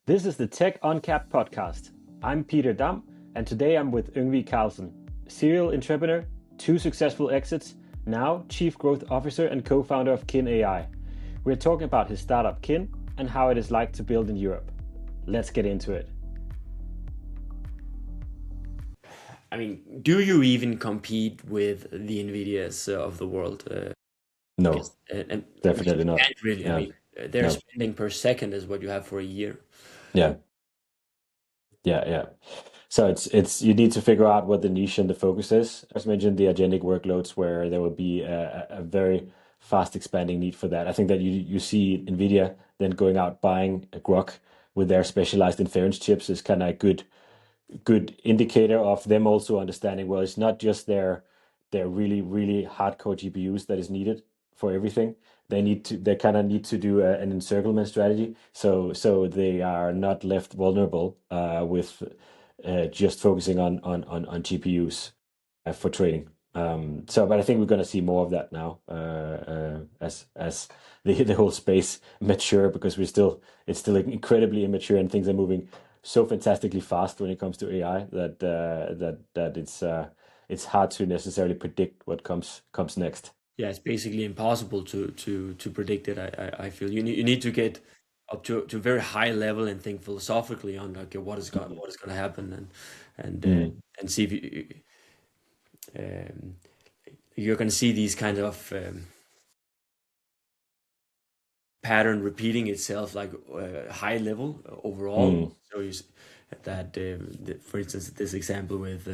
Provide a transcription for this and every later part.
This is the Tech Uncapped podcast. I'm Peter Dam, and today I'm with Yngvi Karlson, serial entrepreneur, 2 successful exits, now Chief Growth Officer and co-founder of mykin.ai. We're talking about his startup Kin and how it is like to build in Europe. Let's get into it. I mean, do you even compete with the Nvidias of the world? No, And definitely you not. can't really. I No, mean, their no. spending per second is what you have for a year. Yeah, yeah. So it's you need to figure out what the niche and the focus is. As mentioned, the agentic workloads where there will be a very fast expanding need for that. I think that you see Nvidia then going out buying a Grok with their specialized inference chips is kind of a good indicator of them also understanding, well, it's not just their really hardcore GPUs that is needed for everything. They kind of need to do an encirclement strategy, so they are not left vulnerable with just focusing on GPUs for trading. But I think we're going to see more of that now as the whole space mature, because it's still incredibly immature and things are moving so fantastically fast when it comes to AI that it's hard to necessarily predict what comes next. Yeah, it's basically impossible to predict it. I feel you need to get up to a very high level and think philosophically on like what is going to happen and uh, Mm, and see if um, you're going to see these kind of pattern repeating itself like high level overall. mm, So that, for instance, this example with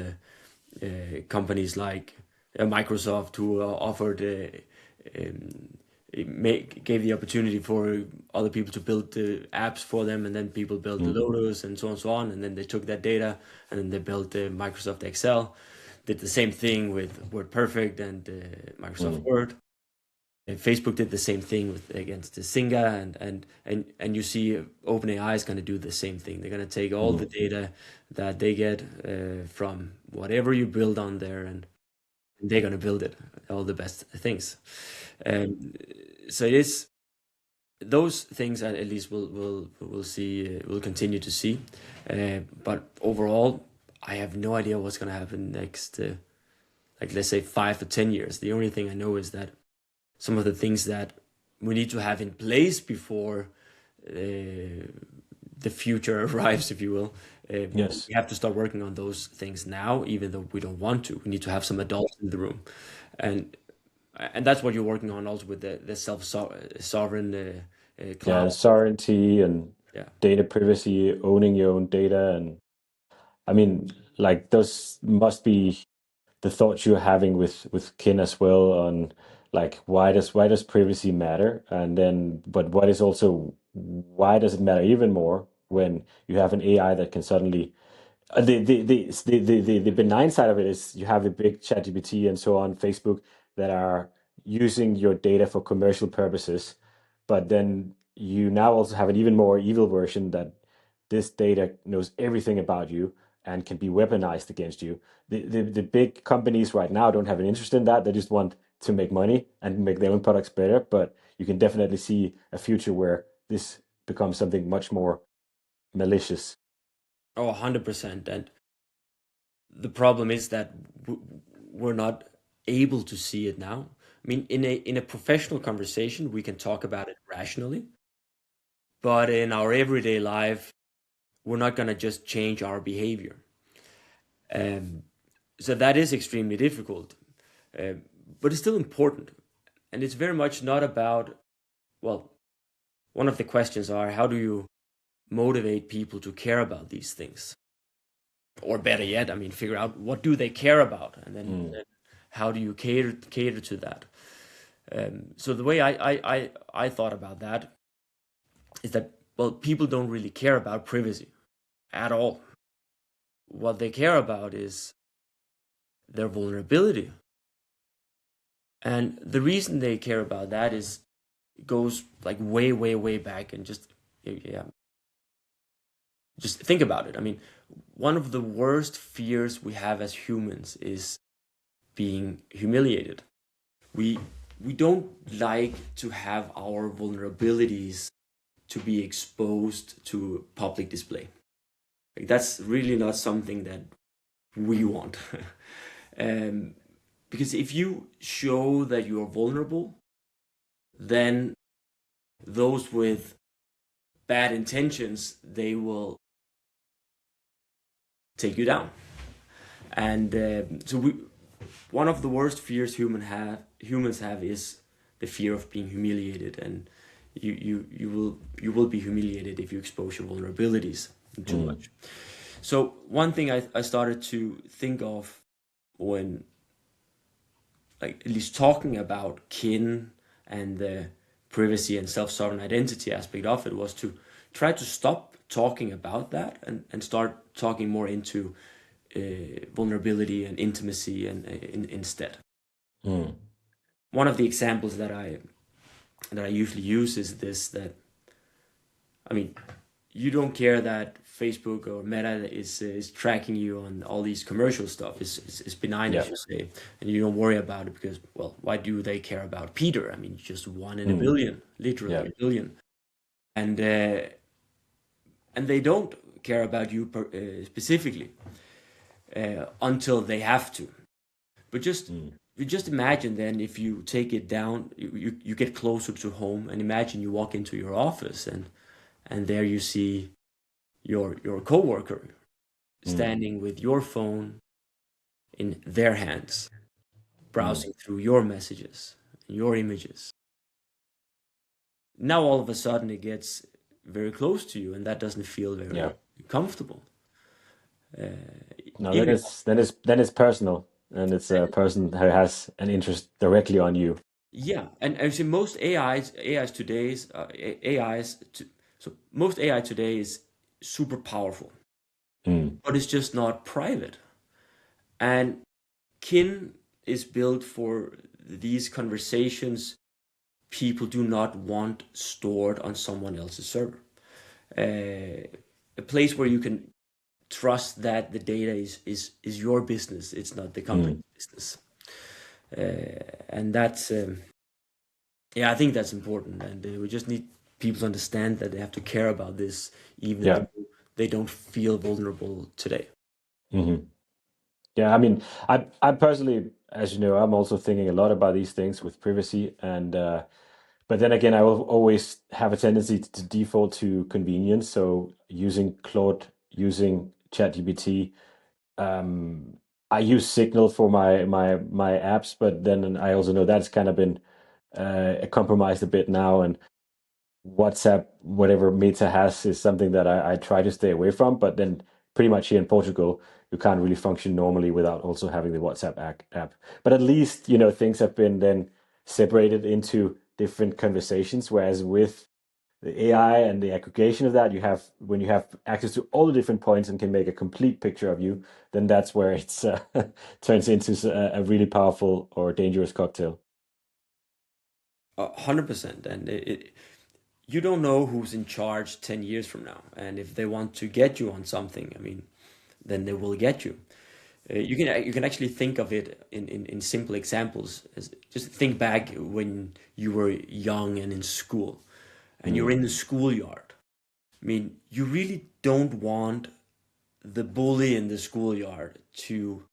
companies like Microsoft, who offered gave the opportunity for other people to build the apps for them, and then people built the mm, Lotus and so on and so on, and then they took that data and then they built Microsoft Excel, did the same thing with WordPerfect and Microsoft mm, Word. Facebook did the same thing against the Singa, and you see OpenAI is going to do the same thing. They're going to take all the mm, data that they get from whatever you build on there, and they're going to build it all the best things. Um, so it is those things at least we'll see, we'll continue to see. But overall, I have no idea what's going to happen next. Like, let's say 5 to 10 years. The only thing I know is that some of the things that we need to have in place before the future arrives, if you will. yes. We have to start working on those things now, even though we don't want to. We need to have some adults in the room, and that's what you're working on also with the sovereign Yeah, cloud. sovereignty and Yeah, data privacy, owning your own data, and I mean, like those must be the thoughts you're having with Kin as well on like why does privacy matter, and then but what is also why does it matter even more when you have an AI that can suddenly the benign side of it is you have the big ChatGPT and so on, Facebook, that are using your data for commercial purposes, but then you now also have an even more evil version that this data knows everything about you and can be weaponized against you. The big companies right now don't have an interest in that. They just want to make money and make their own products better. But you can definitely see a future where this becomes something much more malicious. oh, 100%. And the problem is that we're not able to see it now. I mean, in a professional conversation, we can talk about it rationally, but in our everyday life, we're not going to just change our behavior. Um, so that is extremely difficult, um, but it's still important. And it's very much not about, well, one of the questions are, how do you motivate people to care about these things? Or better yet, I mean, figure out what do they care about, and Mm, then how do you cater to that? So the way I thought about that is that, well, people don't really care about privacy at all. What they care about is their vulnerability. And the reason they care about that is goes like way back, and yeah, just think about it. I mean, one of the worst fears we have as humans is being humiliated. We we don't like to have our vulnerabilities to be exposed to public display. Like, that's really not something that we want. um, because if you show that you are vulnerable, then those with bad intentions, they will take you down. And one of the worst fears humans have is the fear of being humiliated, and you will be humiliated if you expose your vulnerabilities too Mm. much. So one thing I started to think of when, like, at least talking about kin and the privacy and self-sovereign identity aspect of it, was to try to stop talking about that and start talking more into vulnerability and intimacy and instead. Mm. One of the examples that I usually use is this: that, I mean, you don't care that Facebook or Meta is tracking you on all these commercial stuff. It's benign, Yeah. as you say, and you don't worry about it because, well, why do they care about Peter? I mean, just one in a Mm. billion, literally Yeah. a billion, and uh, and they don't care about you specifically until they have to. But Mm. you just imagine then, if you take it down, you get closer to home, and imagine you walk into your office, and there you see your coworker Mm. standing with your phone in their hands, Mm. browsing through your messages, your images. Now all of a sudden it gets very close to you, and that doesn't feel Yeah. very comfortable. Uh, No, even then it's personal, and it's a person who has an interest directly on you. Yeah, and I see most AIs today's AIs so most AI today is super powerful, Mm. but it's just not private. And kin is built for these conversations people do not want stored on someone else's server. A place where you can trust that the data is your business, it's not the Mm. company's business. And that's yeah, I think that's important, and we just need people to understand that they have to care about this, even Yeah. though they don't feel vulnerable today. Hmm. Yeah. I mean, I personally, as you know, I'm also thinking a lot about these things with privacy, and but then again, I will always have a tendency to default to convenience. So using Claude, using ChatGPT, um, I use Signal for my apps, but then I also know that's kind of been compromised a bit now, and WhatsApp, whatever Meta has, is something that I try to stay away from. But then, pretty much here in Portugal, you can't really function normally without also having the WhatsApp app. But at least, things have been then separated into different conversations. Whereas with the AI and the aggregation of that, when you have access to all the different points and can make a complete picture of you, then that's where it's turns into a really powerful or dangerous cocktail. 100%. And you don't know who's in charge 10 years from now. And if they want to get you on something, I mean, then they will get you. You can actually think of it in simple examples. Just think back when you were young and in school, and you're Mm. in the schoolyard. I mean, you really don't want the bully in the schoolyard to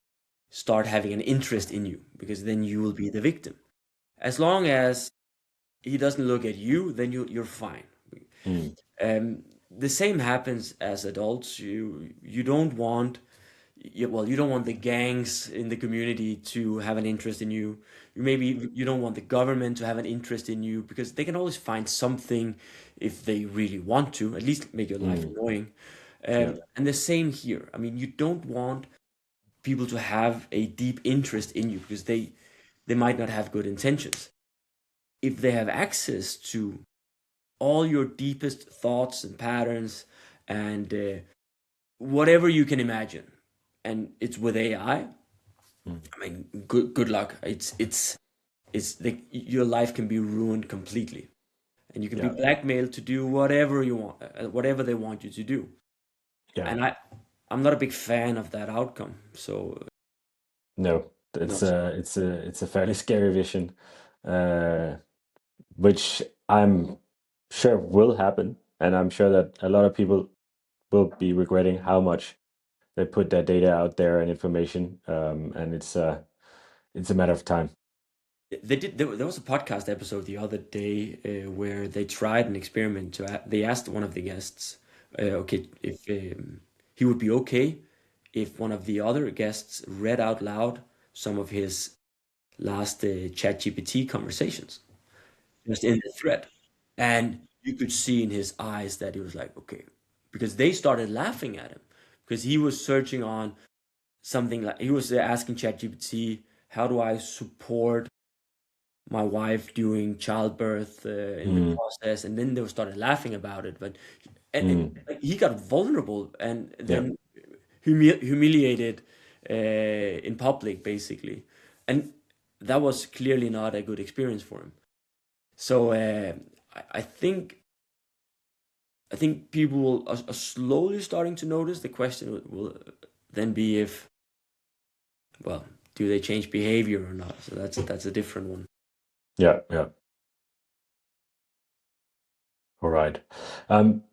start having an interest in you, because then you will be the victim. As long as he doesn't look at you, then you're fine. Mm. The same happens as adults. You don't want, well, you don't want the gangs in the community to have an interest in you. You don't want the government to have an interest in you, because they can always find something if they really want to, at least make your life Mm. annoying. Yeah. And the same here. I mean, you don't want people to have a deep interest in you, because they might not have good intentions. If they have access to all your deepest thoughts and patterns and whatever you can imagine, and it's with AI, Mm. I mean, good luck. Your life can be ruined completely, and you can be Yeah. blackmailed to do whatever you want, whatever they want you to do. Yeah. And I'm not a big fan of that outcome. So No, no. it's a fairly scary vision, uh, which I'm sure will happen. And I'm sure that a lot of people will be regretting how much they put their data out there and information, and it's a matter of time. They did. There was a podcast episode the other day where they tried an experiment. They asked one of the guests, okay, if he would be okay if one of the other guests read out loud some of his last ChatGPT conversations just in the thread, and you could see in his eyes that he was like, okay, because they started laughing at him because he was searching on something like he was asking ChatGPT, how do I support my wife during childbirth in the Mm, process, and then they started laughing about it. But and mm, like, he got vulnerable and yeah, then humiliated in public, basically, and that was clearly not a good experience for him. So I think people are slowly starting to notice. The question will then be if, well, do they change behavior or not? So that's a different one. yeah, yeah. All right.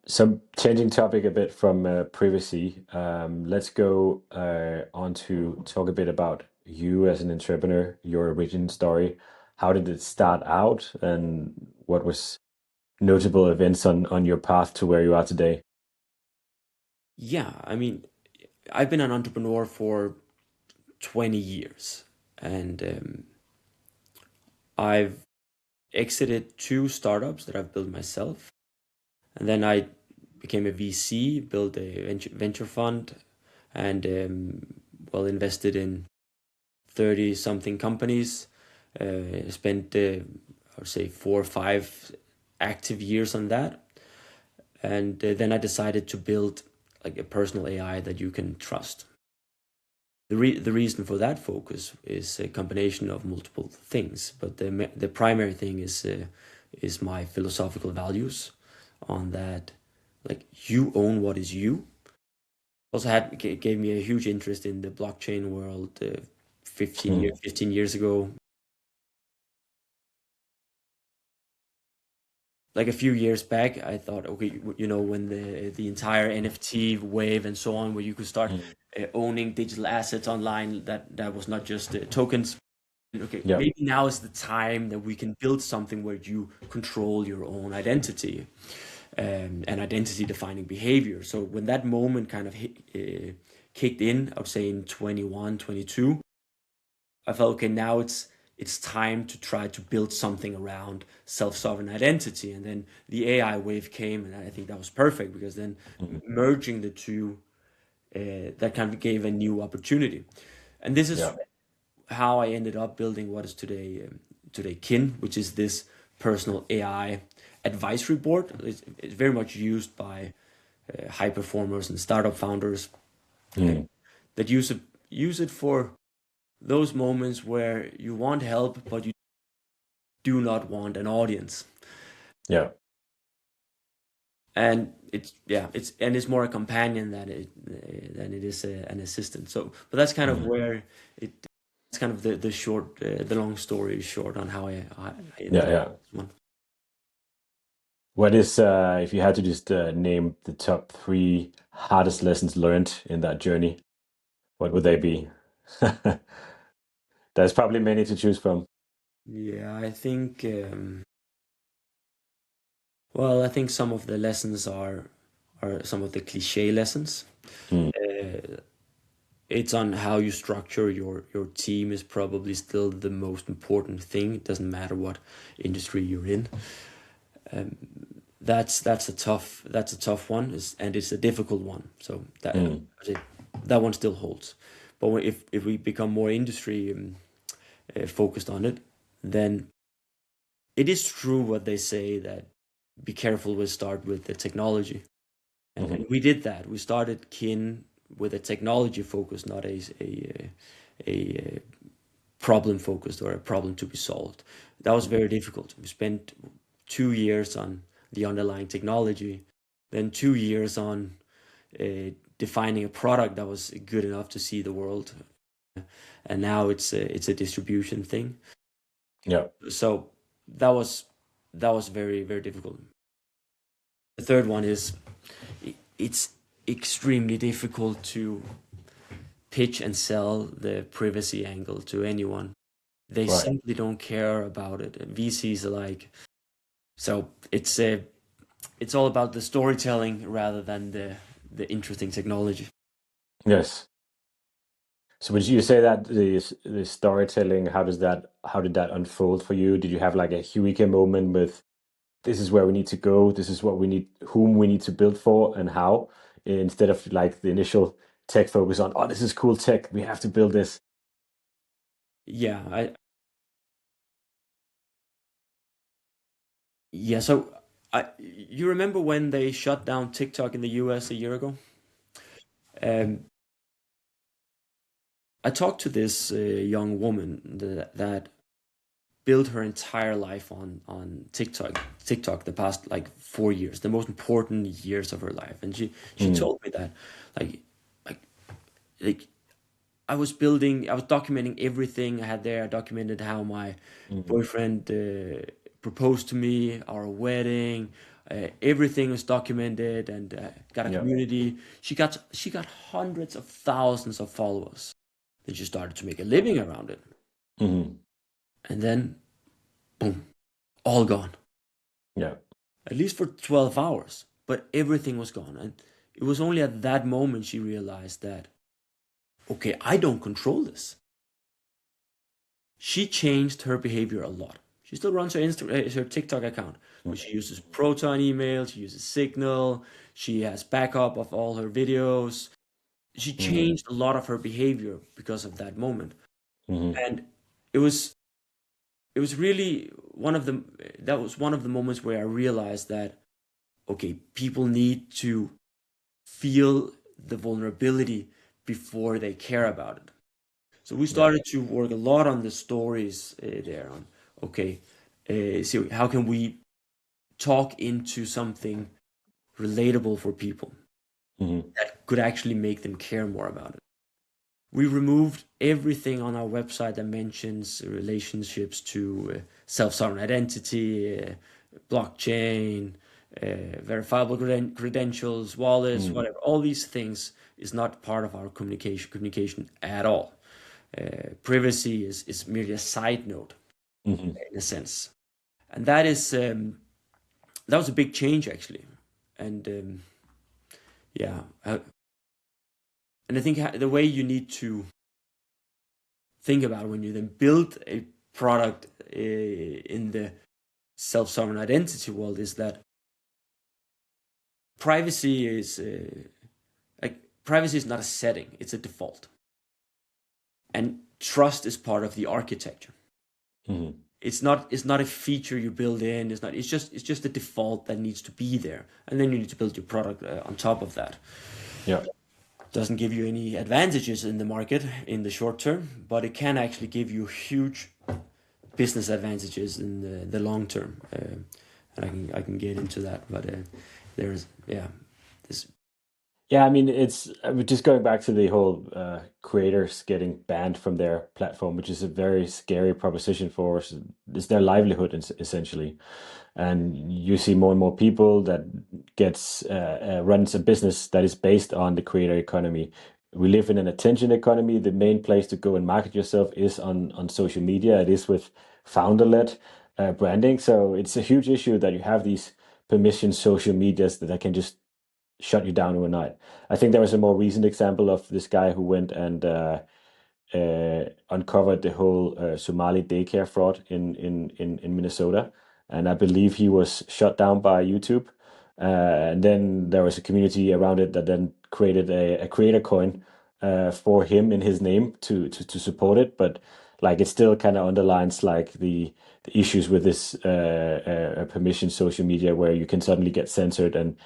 So changing topic a bit from privacy, let's go on to talk a bit about you as an entrepreneur, your origin story. How did it start out, and what was notable events on your path to where you are today? Yeah, I mean, I've been an entrepreneur for 20 years, and I've exited two startups that I've built myself. And then I became a VC, built a venture fund, and well, invested in 30 something companies. Spent, I would say, 4 or 5 active years on that. And then I decided to build like a personal AI that you can trust. The reason for that focus is a combination of multiple things, but the primary thing is my philosophical values on that, like you own what is you. Also gave me a huge interest in the blockchain world Mm, 15 years ago. Like a few years back, I thought, okay, when the entire NFT wave and so on, where you could start mm, owning digital assets online, that was not just tokens. Okay, yeah, maybe now is the time that we can build something where you control your own identity and identity defining behavior. So when that moment kind of kicked in, I would say in 21, 22, I felt, okay, now it's time to try to build something around self-sovereign identity. And then the AI wave came, and I think that was perfect because then mm, merging the two, that kind of gave a new opportunity. And this is yeah, how I ended up building what is today Kin, which is this personal AI advisory board. It's very much used by high performers and startup founders uh, mm, that use it for those moments where you want help but you do not want an audience. yeah, And it's more a companion than it is an assistant. So, but that's kind of mm, where it. It's kind of the short, the long story short on how I ended yeah, up yeah. with this one. What is, if you had to just name the top three hardest lessons learned in that journey, what would they be? There's probably many to choose from. Yeah, I think. Well, I think some of the lessons are some of the cliche lessons. Mm, Uh, it's on how you structure your team is probably still the most important thing. It doesn't matter what industry you're in. Um, that's a tough one, and it's a difficult one. So mm, that one still holds. But if we become more industry focused on it, then it is true what they say that be careful with start with the technology. And mhm, we did that. We started Kin with a technology focus, not a problem focused or a problem to be solved. That was very difficult. We spent 2 years on the underlying technology, then 2 years on defining a product that was good enough to see the world, and now it's a distribution thing. yeah. So that was that was very very difficult. The third one is it's extremely difficult to pitch and sell the privacy angle to anyone. They Right. simply don't care about it. VCs alike. So it's all about the storytelling rather than the interesting technology. Yes. So would you say that the storytelling, how did that unfold for you? Did you have like a eureka moment with this is where we need to go, this is what we need, whom we need to build for, and how, instead of like the initial tech focus on, oh, this is cool tech, we have to build this. Yeah, yeah. So you remember when they shut down TikTok in the US a year ago? Um, I talked to this young woman that built her entire life on TikTok the past like 4 years, the most important years of her life, and she Mm, told me that like like like I was documenting everything I had there. I documented how my mm, boyfriend proposed to me, our wedding, everything was documented, and got a yeah. community. She got hundreds of thousands of followers. Then she started to make a living around it, Hmm. and then boom, all gone. Yeah. At least for 12 hours, but everything was gone. And it was only at that moment she realized that, okay, I don't control this. She changed her behavior a lot. She still runs her TikTok account, but she uses Proton email, she uses Signal, she has backup of all her videos. She Mm-hmm. changed a lot of her behavior because of that moment. Hmm. And it was it was really one of the that was one of the moments where I realized that, okay, people need to feel the vulnerability before they care about it. So we Yeah. started to work a lot on the stories there on, okay, so how can we talk into something relatable for people Hmm. that could actually make them care more about it. We removed everything on our website that mentions relationships to self-sovereign identity, blockchain, verifiable credentials, wallets, Mm. whatever. All these things is not part of our communication at all. Privacy is merely a side note Hmm. in a sense, and that was a big change actually, and yeah, and I think the way you need to think about when you then build a product in the self-sovereign identity world is that privacy is privacy is not a setting, it's a default, and trust is part of the architecture. Hmm. It's not a feature you build in. It's just a default that needs to be there, and then you need to build your product on top of that. Yeah. Doesn't give you any advantages in the market in the short term, but it can actually give you huge business advantages in the long term. And I can get into that, but there's yeah this Yeah, I mean, it's just going back to the whole creators getting banned from their platform, which is a very scary proposition for us. It's their livelihood, essentially. And you see more and more people that gets runs a business that is based on the creator economy. We live in an attention economy. The main place to go and market yourself is on social media. It is with founder-led branding. So it's a huge issue that you have these permission social medias that can just shut you down overnight. I think there was a more recent example of this guy who went and uncovered the whole Somali daycare fraud in Minnesota, and I believe he was shut down by YouTube. And then there was a community around it that then created a creator coin for him in his name to support it, but like it still kind of underlines like the issues with this permission social media where you can suddenly get censored and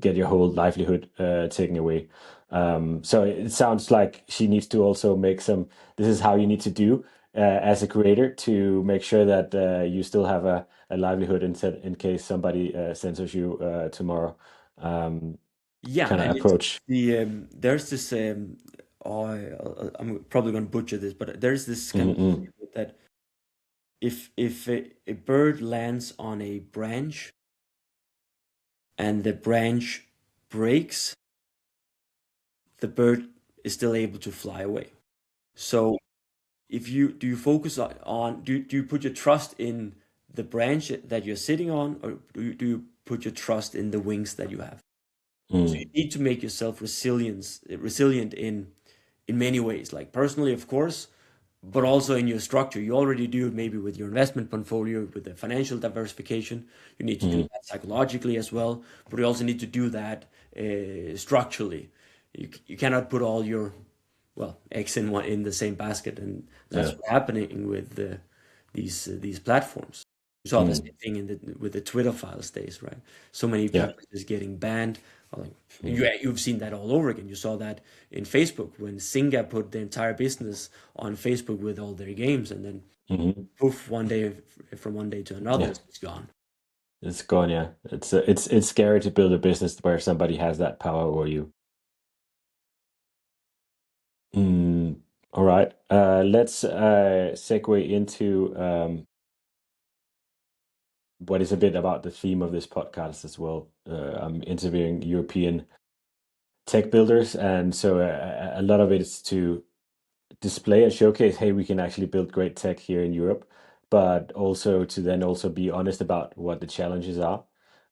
get your whole livelihood taken away. So it sounds like she needs to also make some. This is how you need to do as a creator to make sure that you still have a livelihood in case somebody censors you tomorrow. yeah, Kind of and it's approach. there's this oh, I'm probably going to butcher this, but there's this kind of Mm-mm. that if a bird lands on a branch, and the branch breaks, the bird is still able to fly away. So if you do you focus do you put your trust in the branch that you're sitting on, or do you put your trust in the wings that you have? So you Mm. need to make yourself resilient in many ways, like personally, of course, but also in your structure. You already do it maybe with your investment portfolio, with the financial diversification. You need to do Mm. that psychologically as well, but you also need to do that structurally. You cannot put all your eggs in the same basket, and that's Yeah. what's happening with these platforms. You saw the Mm. same thing with the Twitter files days, right? So many Yeah. people just getting banned. Like, Mm. you've seen that all over again. You saw that in Facebook when Singa put the entire business on Facebook with all their games, and then Mhm. poof, one day from one day to another, Yeah. it's gone. It's gone. Yeah. It's scary to build a business where somebody has that power over you. Mm. All right. Let's segue into what is a bit about the theme of this podcast as well. I'm interviewing European tech builders, and so a lot of it is to display and showcase, hey, we can actually build great tech here in Europe, but also to then also be honest about what the challenges are.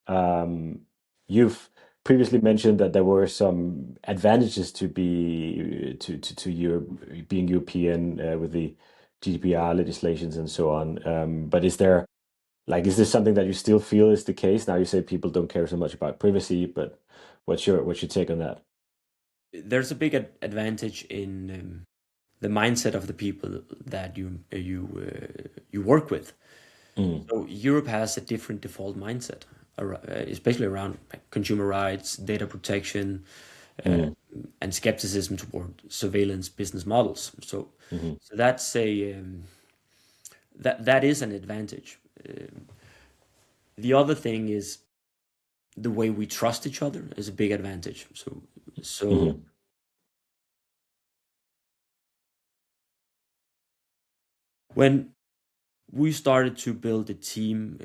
Um, you've previously mentioned that there were some advantages to be to Europe, being European with the GDPR legislations and so on. But is this something that you still feel is the case? Now you say people don't care so much about privacy, but what's your take on that? There's a big advantage in the mindset of the people that you work with. Mm. So Europe has a different default mindset, especially around like, consumer rights, data protection, uh, Mm. and skepticism toward surveillance business models. So, Mm. so that's a that is an advantage. The other thing is the way we trust each other is a big advantage. So Mm. when we started to build a team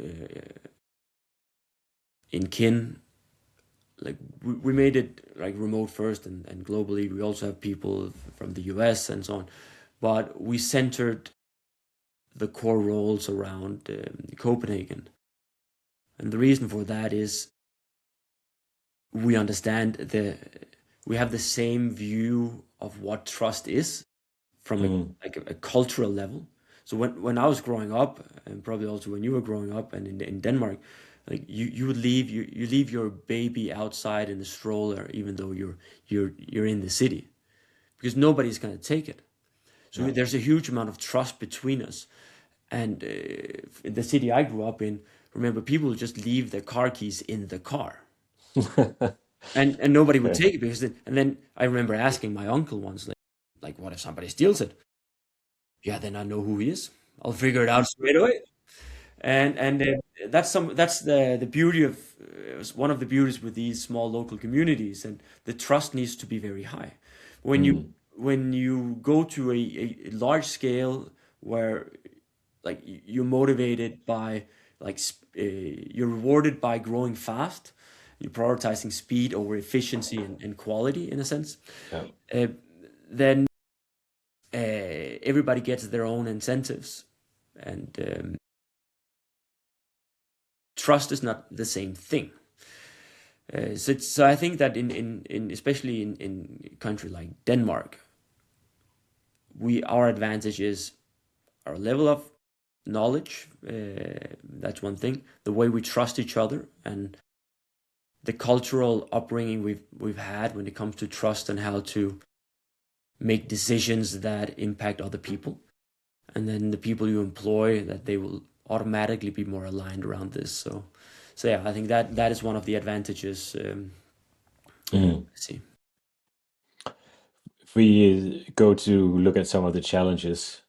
in Kin, like we made it like remote first and globally. We also have people from the US and so on, but we centered the core roles around Copenhagen. And the reason for that is we understand we have the same view of what trust is from Mm. a cultural level. So when I was growing up, and probably also when you were growing up, and in Denmark, like you would you leave your baby outside in the stroller, even though you're in the city, because nobody's gonna take it. So Yeah. there's a huge amount of trust between us. And in the city I grew up in, remember people would just leave their car keys in the car, and nobody would Okay. take it because and then I remember asking my uncle once, like what if somebody steals it? Yeah, then I know who he is. I'll figure it out straight away. And that's the beauty of one of the beauties with these small local communities, and the trust needs to be very high. When you Mm. when you go to a large scale where like you're motivated by you're rewarded by growing fast, you're prioritizing speed over efficiency and quality in a sense, Yeah. uh, then everybody gets their own incentives, and trust is not the same thing. So I think that in especially in a country like Denmark, our advantage is our level of knowledge. That's one thing. The way we trust each other, and the cultural upbringing we've had when it comes to trust and how to make decisions that impact other people, and then the people you employ, that they will automatically be more aligned around this. So yeah, I think that is one of the advantages. Mm. I see. If we go to look at some of the challenges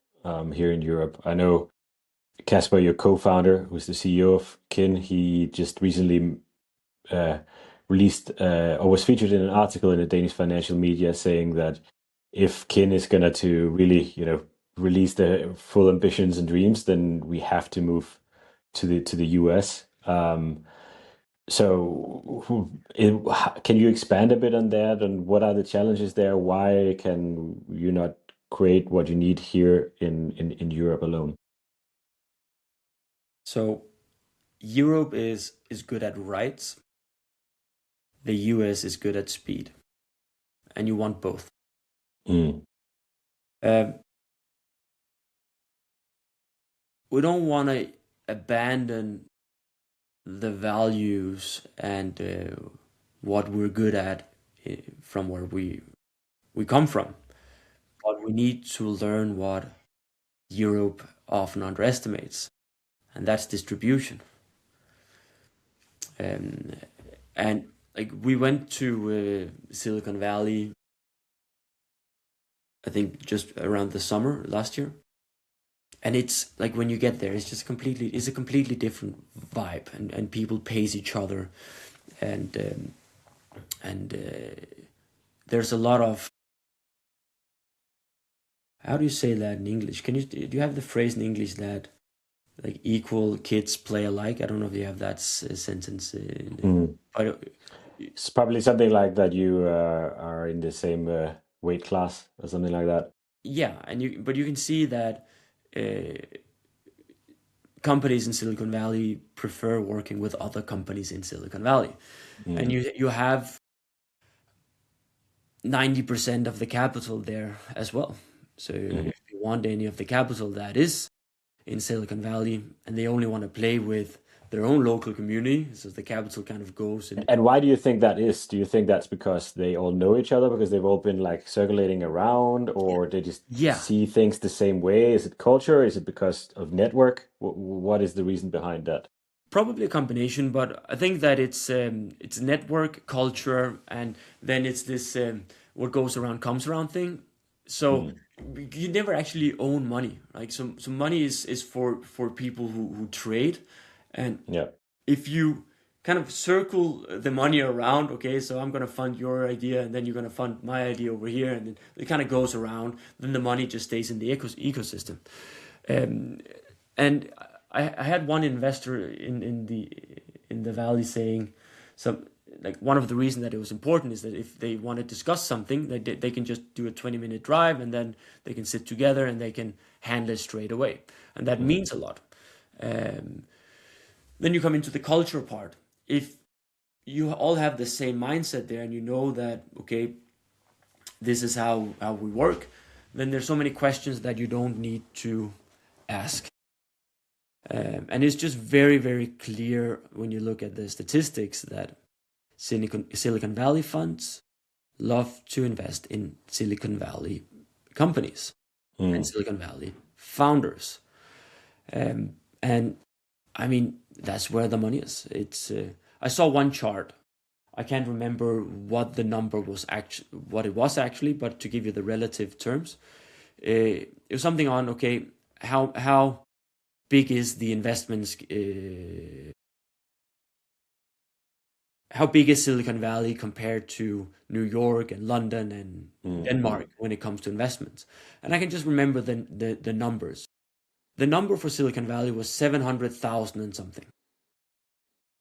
here in Europe, I know Casper, your co-founder, who's the CEO of Kin, he just recently uh, released or was featured in an article in the Danish financial media saying that if Kin is gonna to really, release the full ambitions and dreams, then we have to move to the US. So, can you expand a bit on that? And what are the challenges there? Why can you not create what you need here in Europe alone? So Europe is good at rights, the US is good at speed, and you want both. Mm, Um, we don't want to abandon the values and what we're good at from where we come from, but we need to learn what Europe often underestimates, and that's distribution. Um, and like we went to Silicon Valley, I think just around the summer last year, and it's like when you get there, it's a completely different vibe, and people pace each other, and there's a lot of, how do you say that in English? Do you have the phrase in English that like equal kids play alike? I don't know if you have that sentence. mm. But It's probably something like that you are in the same weight class or something like that. yeah, but you can see that uh, companies in Silicon Valley prefer working with other companies in Silicon Valley, and Mm, you have 90% of the capital there as well. So mm. if you want any of the capital that is in Silicon Valley, and they only want to play with their own local community, so the capital kind of goes in. And why do you think that is? Do you think that's because they all know each other because they've all been like circulating around, or they just Yeah, see things the same way? Is it culture? Is it because of network? What is the reason behind that? probably a combination, but I think that it's network culture, and then it's this what goes around comes around thing. So Mm, you never actually own money, right? So money is for people who trade, and yeah. if you kind of circle the money around, okay, so I'm gonna fund your idea, and then you're gonna fund my idea over here, and then it kind of goes around. Then the money just stays in the ecosystem. Um, and I had one investor in the valley saying some, like one of the reasons that it was important is that if they want to discuss something, they can just do a 20-minute drive, and then they can sit together and they can handle it straight away, and that Mm, means a lot. Um, then you come into the culture part. If you all have the same mindset there, and you know that okay, this is how we work, then there's so many questions that you don't need to ask. And it's just very, very clear when you look at the statistics that Silicon Valley funds love to invest in Silicon Valley companies and mm. Silicon Valley founders. And I mean, that's where the money is. I saw one chart. I can't remember what the number was actually, what it was actually, but to give you the relative terms, it was something on okay, how big is the investments? How big is Silicon Valley compared to New York and London and Mm, Denmark mm. when it comes to investments? And I can just remember the numbers. The number for Silicon Valley was 700,000 and something.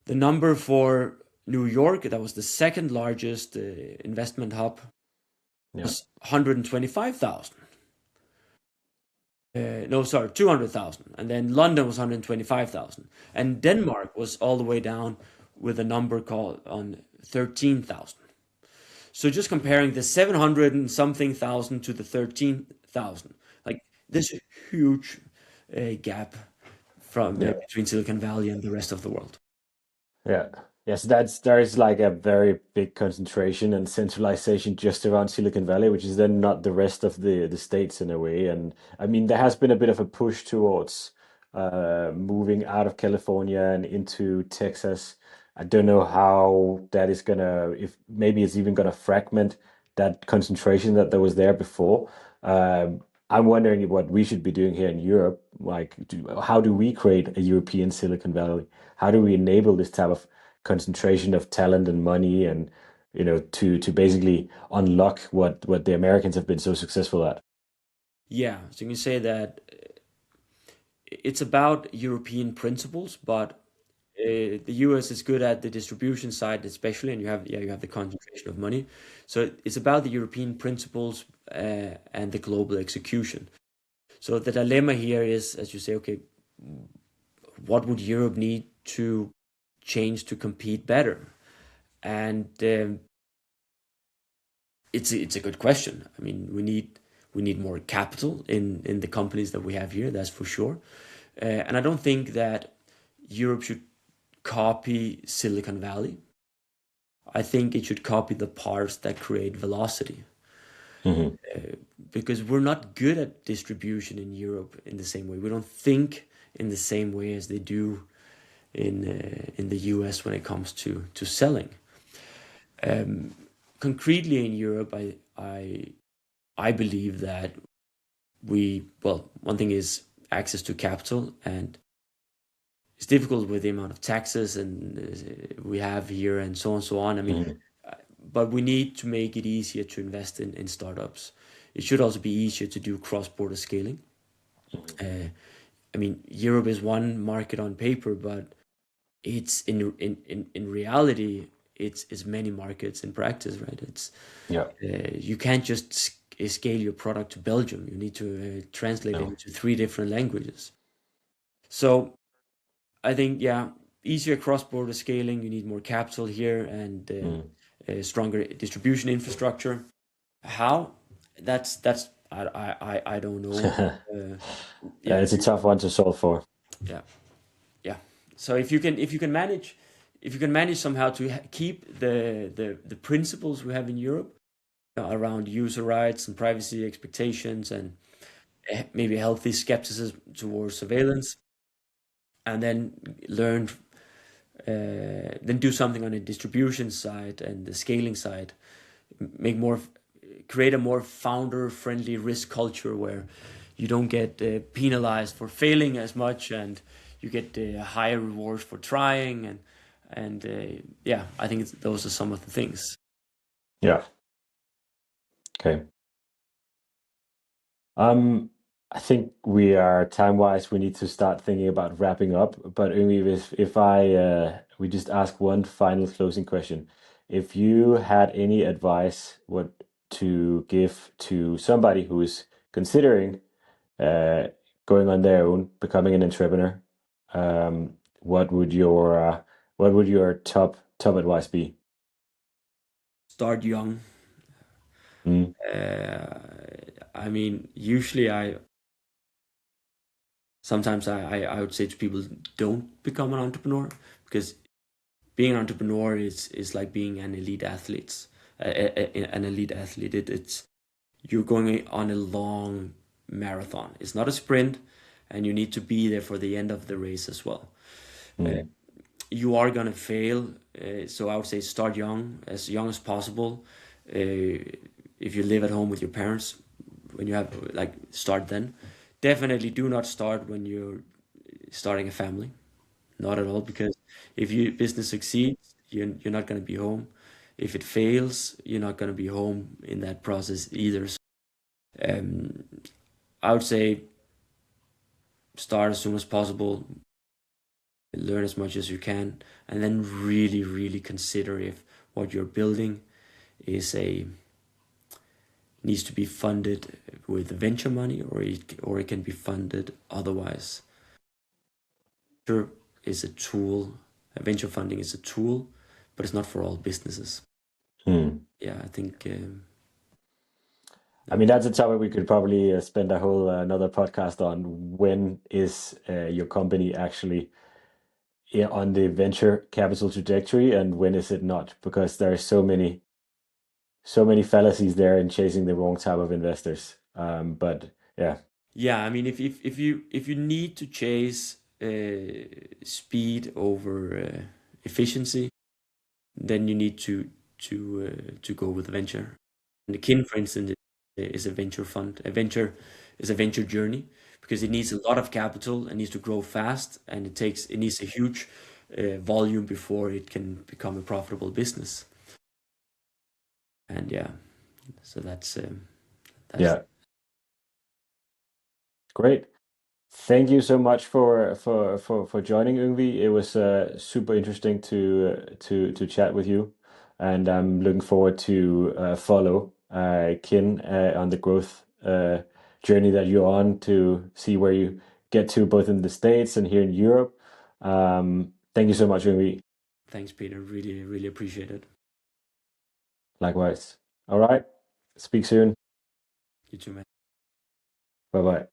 The number for New York, that was the second largest investment hub, Yeah. was 125,000. No, sorry, 200,000. And then London was 125,000. And Denmark was all the way down with a number called on 13,000. So just comparing the 700 and something thousand to the 13,000, like there's a huge gap from Yeah. between Silicon Valley and the rest of the world. Yeah. Yes, there is like a very big concentration and centralization just around Silicon Valley, which is then not the rest of the states in a way. And I mean, there has been a bit of a push towards moving out of California and into Texas. I don't know how that is gonna, if maybe it's even gonna fragment that concentration that there was there before. I'm wondering what we should be doing here in Europe. Like, how do we create a European Silicon Valley? How do we enable this type of concentration of talent and money and to basically unlock what the Americans have been so successful at? Yeah, so you can say that it's about European principles, but the US is good at the distribution side, especially, and you have the concentration of money. So it's about the European principles and the global execution. So the dilemma here is, as you say, okay, what would Europe need to change to compete better? And it's a good question. I mean, we need more capital in the companies that we have here. That's for sure. And I don't think that Europe should copy Silicon Valley. I think it should copy the parts that create velocity. Hmm. Because we're not good at distribution in Europe in the same way. We don't think in the same way as they do in the US when it comes to selling. Concretely in Europe, I believe that one thing is access to capital, and it's difficult with the amount of taxes and we have here and so on and so on. I mean, Hmm. but we need to make it easier to invest in startups. It should also be easier to do cross-border scaling. Uh, I mean, Europe is one market on paper, but it's in reality, it's many markets in practice, right? It's Yeah. you can't just scale your product to Belgium. You need to translate it No. into three different languages. So I think, yeah, easier cross-border scaling. You need more capital here and Mm. stronger distribution infrastructure. How? That's I don't know. Uh, yeah, It's a tough one to solve for. yeah, yeah. So if you can manage somehow to keep the principles we have in Europe around user rights and privacy expectations and maybe healthy skepticism towards surveillance, and then learn then do something on the distribution side and the scaling side, make more, create a more founder friendly risk culture where you don't get penalized for failing as much and you get higher rewards for trying and yeah, I think those are some of the things. Yeah. Okay. Um, I think we are time-wise, we need to start thinking about wrapping up. But only if I we just ask one final closing question. If you had any advice what to give to somebody who is considering uh, going on their own, becoming an entrepreneur, what would your top advice be? Start young. Mm, uh, I mean, usually I would say to people, don't become an entrepreneur, because being an entrepreneur is like being an elite athlete. An elite athlete, it's you're going on a long marathon. It's not a sprint, and you need to be there for the end of the race as well. mm, You are gonna fail, so I would say start young as possible. If you live at home with your parents, when you have like start then. Definitely do not start when you're starting a family. Not at all, because if your business succeeds, you're not going to be home. If it fails, you're not going to be home in that process either. So, um, I would say start as soon as possible, learn as much as you can, and then really, really consider if what you're building is a needs to be funded with venture money, or it can be funded otherwise. Venture is a tool. Venture funding is a tool, but it's not for all businesses. mm. Yeah, I think I that mean, that's a topic we could probably spend a whole another podcast on. When is your company actually on the venture capital trajectory, and when is it not? Because there are so many fallacies there in chasing the wrong type of investors. But yeah, yeah, I mean, if you need to chase speed over efficiency, then you need to go with venture. And the kin, for instance, is a venture fund. A venture is a venture journey because it needs a lot of capital and needs to grow fast, and it needs a huge volume before it can become a profitable business. And yeah, so that's yeah, great. Thank you so much for joining, Yngvi. It was super interesting to chat with you, and I'm looking forward to follow Kin on the growth journey that you're on to see where you get to both in the States and here in Europe. Thank you so much, Yngvi. Thanks, Peter. Really, really appreciate it. Likewise. All right. Speak soon. You too, man. Bye bye.